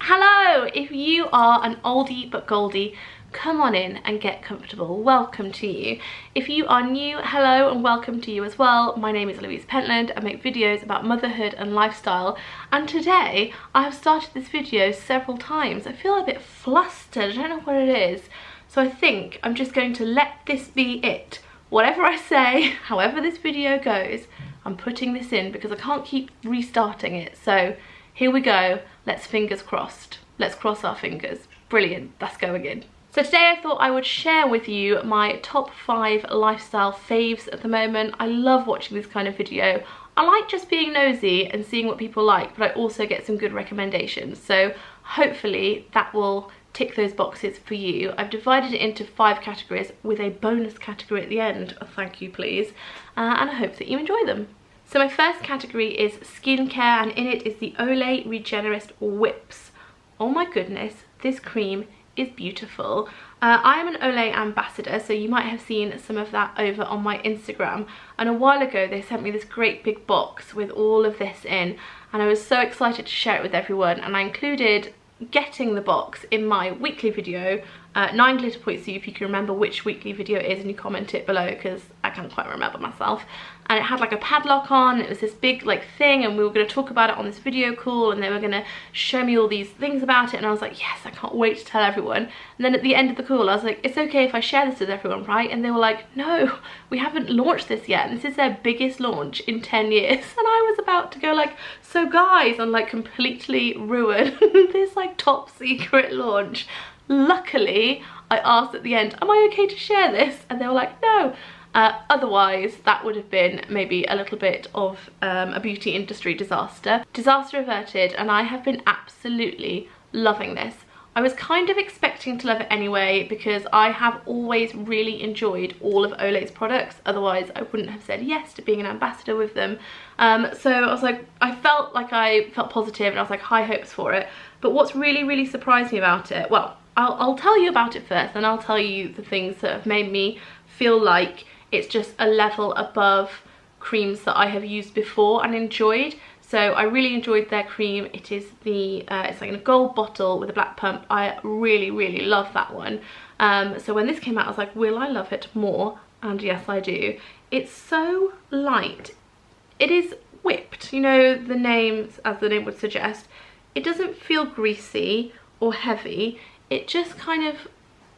Hello! If you are an oldie but goldie, come on in and get comfortable. Welcome to you. If you are new, hello and welcome to you as well. My name is Louise Pentland. I make videos about motherhood and lifestyle, and today I have started this video several times. I feel a bit flustered, I don't know what it is. So I think I'm just going to let this be it. Whatever I say, however this video goes, I'm putting this in because I can't keep restarting it. So here we go. Let's fingers crossed. Let's cross our fingers. Brilliant, that's going in. So today I thought I would share with you my top 5 lifestyle faves at the moment. I love watching this kind of video. I like just being nosy and seeing what people like, but I also get some good recommendations. So hopefully that will tick those boxes for you. I've divided it into 5 categories with a bonus category at the end. Oh, thank you, please. And I hope that you enjoy them. So my first category is skincare, and in it is the Olay Regenerist Whips. Oh my goodness, this cream is beautiful. I am an Olay ambassador, so you might have seen some of that over on my Instagram. And a while ago they sent me this great big box with all of this in, and I was so excited to share it with everyone, and I included getting the box in my weekly video. 9 glitter points, so if you can remember which weekly video it is and you comment it below, because I can't quite remember myself. And it had like a padlock on, it was this big like thing, and we were going to talk about it on this video call, and they were going to show me all these things about it, and I was like, yes, I can't wait to tell everyone. And then at the end of the call I was like, it's okay if I share this with everyone, right? And they were like, no, we haven't launched this yet, and this is their biggest launch in 10 years. And I was about to go like, so guys, and like completely ruin this like top secret launch. Luckily I asked at the end, am I okay to share this? And they were like, no. Otherwise that would have been maybe a little bit of a beauty industry disaster. Disaster averted, and I have been absolutely loving this. I was kind of expecting to love it anyway, because I have always really enjoyed all of Olay's products, otherwise I wouldn't have said yes to being an ambassador with them. So I was like, I felt positive, and I was like high hopes for it. But what's really surprised me about it, well, I'll tell you about it first, and I'll tell you the things that have made me feel like it's just a level above creams that I have used before and enjoyed. So I really enjoyed their cream. It is the, it's like in a gold bottle with a black pump. I really love that one. So when this came out I was like, will I love it more? And yes, I do. It's so light. It is whipped, you know, the names, as the name would suggest. It doesn't feel greasy or heavy. It just kind of,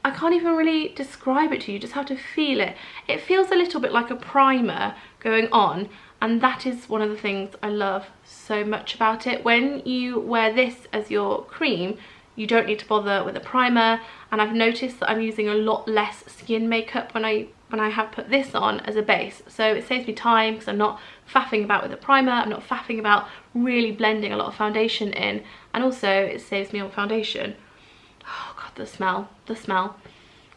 I can't even really describe it to you, you just have to feel it. It feels a little bit like a primer going on, and that is one of the things I love so much about it. When you wear this as your cream, you don't need to bother with a primer, and I've noticed that I'm using a lot less skin makeup when I have put this on as a base. So it saves me time, because I'm not faffing about with a primer, I'm not faffing about really blending a lot of foundation in, and also it saves me on foundation. Oh god, the smell.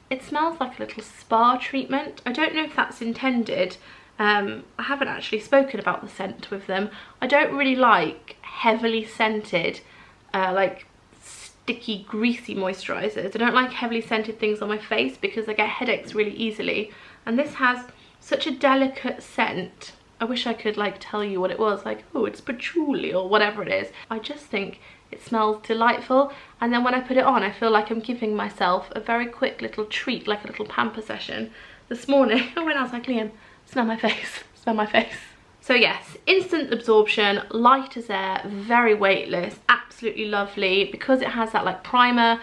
It smells like a little spa treatment. I don't know if that's intended. I haven't actually spoken about the scent with them. I don't really like heavily scented, like sticky, greasy moisturisers. I don't like heavily scented things on my face because I get headaches really easily. And this has such a delicate scent. I wish I could like tell you what it was, like, oh, it's patchouli or whatever it is. I just think it smells delightful, and then when I put it on I feel like I'm giving myself a very quick little treat, like a little pamper session. This morning when I was like, Liam, smell my face, smell my face. So yes, instant absorption, light as air, very weightless, absolutely lovely. Because it has that like primer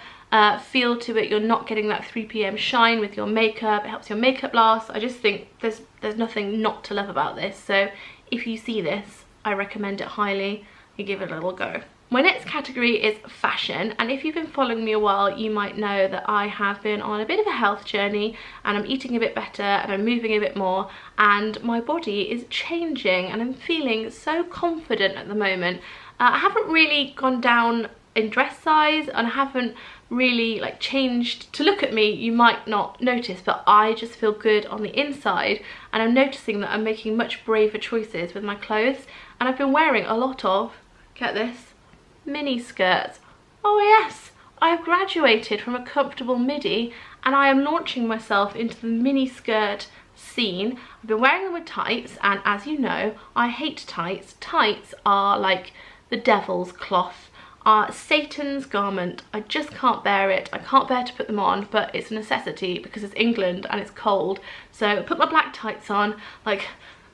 feel to it, you're not getting that 3 PM shine with your makeup. It helps your makeup last. I just think there's nothing not to love about this. So if you see this, I recommend it highly. You give it a little go. My next category is fashion, and if you've been following me a while, you might know that I have been on a bit of a health journey, and I'm eating a bit better and I'm moving a bit more, and my body is changing, and I'm feeling so confident at the moment. I haven't really gone down in dress size, and I haven't really like changed. To look at me you might not notice, but I just feel good on the inside, and I'm noticing that I'm making much braver choices with my clothes, and I've been wearing a lot of, get this, mini skirts. Oh yes, I have graduated from a comfortable midi, and I am launching myself into the mini skirt scene. I've been wearing them with tights, and as you know, I hate tights. Tights are like the devil's cloth. are Satan's garment. I just can't bear it. I can't bear to put them on, but it's a necessity because it's England and it's cold. So I put my black tights on, like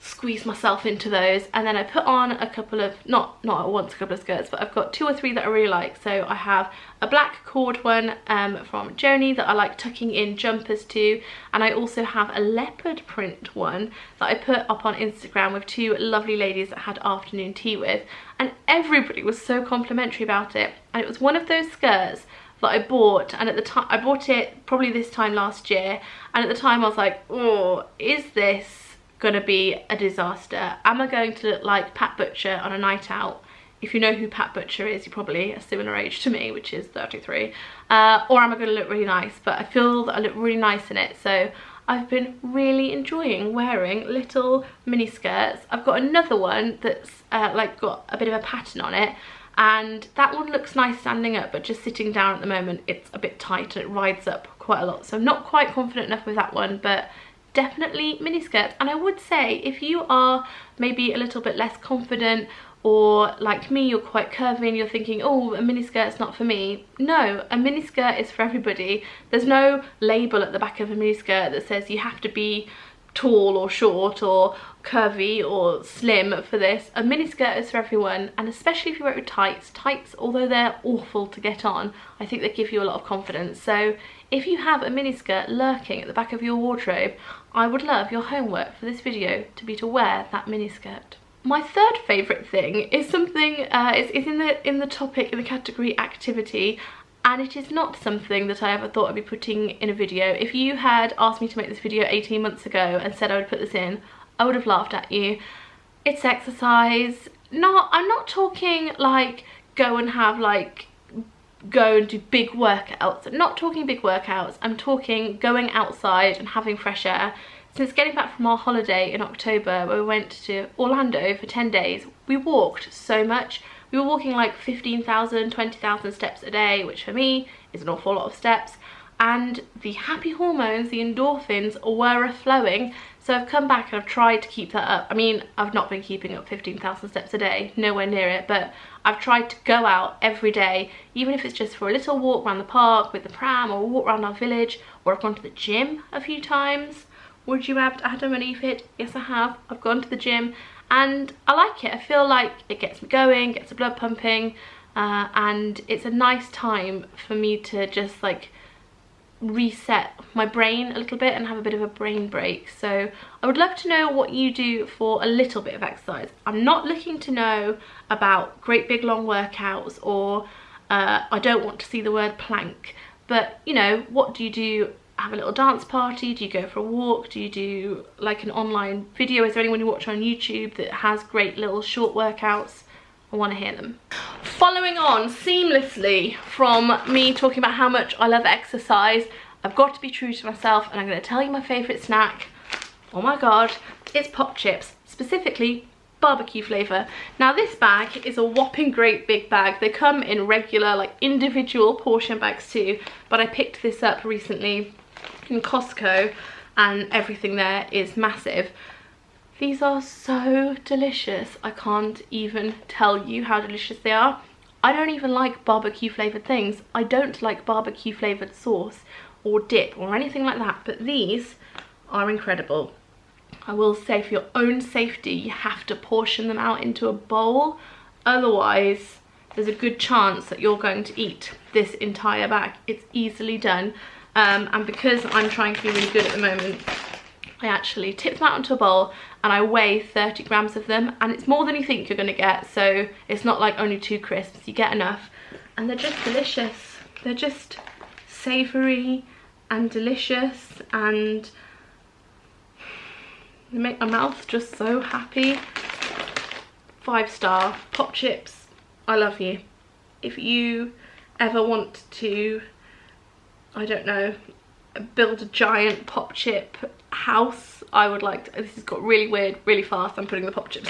squeeze myself into those, and then I put on a couple of, not at once a couple of skirts, but I've got 2 or 3 that I really like. So I have a black cord one from Joni that I like tucking in jumpers to, and I also have a leopard print one that I put up on Instagram with 2 lovely ladies that I had afternoon tea with, and everybody was so complimentary about it. And it was one of those skirts that I bought, and at the time, I bought it probably this time last year, and at the time I was like, oh, is this gonna be a disaster? Am I going to look like Pat Butcher on a night out? If you know who Pat Butcher is, you're probably a similar age to me, which is 33. Or am I gonna look really nice? But I feel that I look really nice in it, so I've been really enjoying wearing little mini skirts. I've got another one that's like got a bit of a pattern on it, and that one looks nice standing up, but just sitting down at the moment it's a bit tight and it rides up quite a lot, so I'm not quite confident enough with that one, but definitely mini skirts. And I would say if you are maybe a little bit less confident, or like me, you're quite curvy and you're thinking, oh, a mini skirt's not for me. No, a mini skirt is for everybody. There's no label at the back of a mini skirt that says you have to be tall or short or curvy or slim for this. A mini skirt is for everyone, and especially if you wear it with tights. Tights, although they're awful to get on, I think they give you a lot of confidence. So if you have a mini skirt lurking at the back of your wardrobe, I would love your homework for this video to be to wear that mini skirt. My third favourite thing is something, is in the category activity, and it is not something that I ever thought I'd be putting in a video. If you had asked me to make this video 18 months ago and said I would put this in, I would have laughed at you. It's exercise. No, I'm not talking like go and do big workouts. I'm not talking big workouts. I'm talking going outside and having fresh air. Since getting back from our holiday in October, where we went to Orlando for 10 days, we walked so much. We were walking like 15,000, 20,000 steps a day, which for me is an awful lot of steps. And the happy hormones, the endorphins, were flowing. So I've come back and I've tried to keep that up. I mean, I've not been keeping up 15,000 steps a day, nowhere near it, but I've tried to go out every day, even if it's just for a little walk around the park with the pram, or a walk around our village, or I've gone to the gym a few times. Would you have, Adam and Eve it? Yes, I have. I've gone to the gym and I like it. I feel like it gets me going, gets the blood pumping, and it's a nice time for me to just like reset my brain a little bit and have a bit of a brain break. So I would love to know what you do for a little bit of exercise. I'm not looking to know about great big long workouts, or I don't want to see the word plank, but you know, what do you do? Have a little dance party? Do you go for a walk? Do you do like an online video? Is there anyone you watch on YouTube that has great little short workouts? I want to hear them. Following on seamlessly from me talking about how much I love exercise, I've got to be true to myself, and I'm going to tell you my favourite snack. Oh my god, it's pop chips, specifically barbecue flavour. Now this bag is a whopping great big bag. They come in regular like individual portion bags too, but I picked this up recently in Costco and everything there is massive. These are so delicious. I can't even tell you how delicious they are. I don't even like barbecue flavoured things. I don't like barbecue flavoured sauce or dip or anything like that, but these are incredible. I will say, for your own safety, you have to portion them out into a bowl. Otherwise, there's a good chance that you're going to eat this entire bag. It's easily done. And because I'm trying to be really good at the moment, I actually tip them out into a bowl and I weigh 30 grams of them, and it's more than you think you're going to get, so it's not like only 2 crisps, you get enough, and they're just delicious. They're just savoury and delicious, and they make my mouth just so happy. 5-star pop chips, I love you. If you ever want to, I don't know, build a giant pop chip house, I would like to. This has got really weird really fast. I'm putting the pop chips.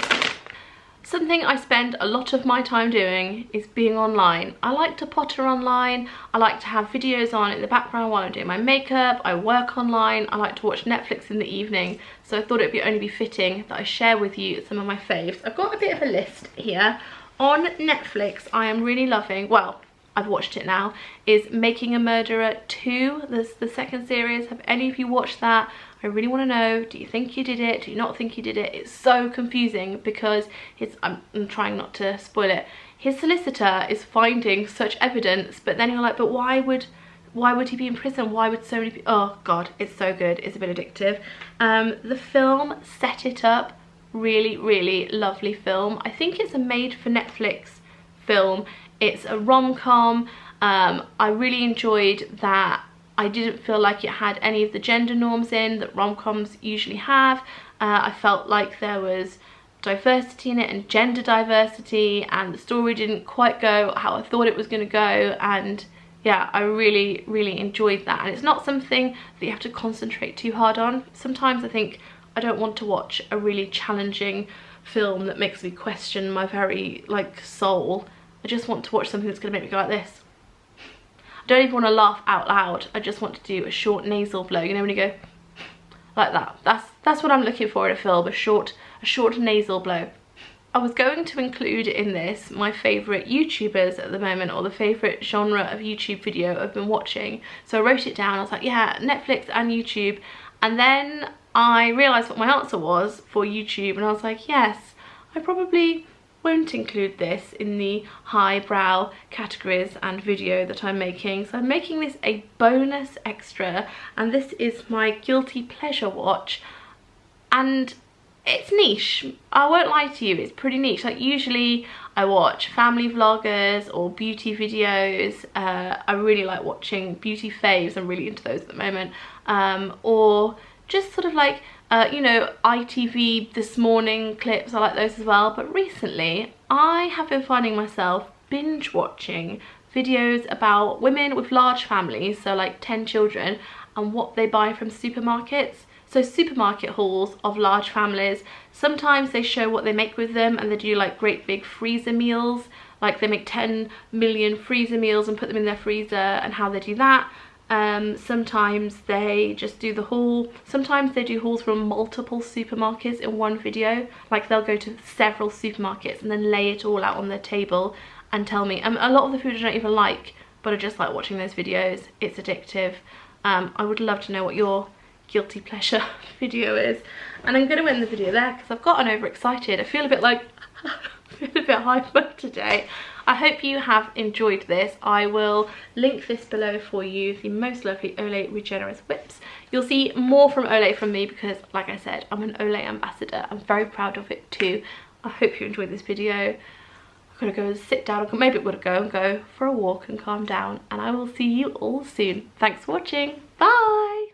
Something I spend a lot of my time doing is being online. I like to potter online. I like to have videos on in the background while I'm doing my makeup. I work online. I like to watch Netflix in the evening. So I thought it'd only be fitting that I share with you some of my faves. I've got a bit of a list here On Netflix, I am really loving, well, I've watched it now, is Making a Murderer 2. There's the second series. Have any of you watched that? I really want to know, do you think he did it? Do you not think he did it? It's so confusing because I'm trying not to spoil it. His solicitor is finding such evidence, but then you're like, but why would he be in prison? Why would so many people? Oh God, it's so good. It's a bit addictive. The film set it up. Really, really lovely film. I think it's a made for Netflix film. It's a rom-com. I really enjoyed that. I didn't feel like it had any of the gender norms in that rom-coms usually have. I felt like there was diversity in it and gender diversity, and the story didn't quite go how I thought it was going to go, and yeah, I really, really enjoyed that. And it's not something that you have to concentrate too hard on. Sometimes I think I don't want to watch a really challenging film that makes me question my very soul. I just want to watch something that's going to make me go like this. I don't even want to laugh out loud. I just want to do a short nasal blow, you know, when you go like that. That's what I'm looking for in a film, a short nasal blow. I was going to include in this my favourite YouTubers at the moment, or the favourite genre of YouTube video I've been watching. So I wrote it down. I was like, yeah, Netflix and YouTube. And then I realised what my answer was for YouTube, and I was like, yes, I probably won't include this in the highbrow categories and video that I'm making. So I'm making this a bonus extra, and this is my guilty pleasure watch. And it's niche, I won't lie to you, it's pretty niche. Like, usually I watch family vloggers or beauty videos. I really like watching beauty faves, I'm really into those at the moment. Or just sort of like, you know, ITV This Morning clips, I like those as well. But recently I have been finding myself binge watching videos about women with large families, so like 10 children, and what they buy from supermarkets. So supermarket hauls of large families. Sometimes they show what they make with them, and they do like great big freezer meals. Like they make 10 million freezer meals and put them in their freezer, and how they do that. Sometimes they just do the haul. Sometimes they do hauls from multiple supermarkets in one video. Like they'll go to several supermarkets and then lay it all out on their table and tell me. A lot of the food I don't even like, but I just like watching those videos. It's addictive. I would love to know what your guilty pleasure video is, and I'm going to end the video there because I've gotten overexcited. I feel a bit like I feel a bit hyper today. I hope you have enjoyed this. I will link this below for you, the most lovely Olay Regenerous Whips. You'll see more from Olay from me because, like I said, I'm an Olay ambassador. I'm very proud of it too. I hope you enjoyed this video. I'm gonna go and sit down, maybe I'm gonna go for a walk and calm down, and I will see you all soon. Thanks for watching. Bye.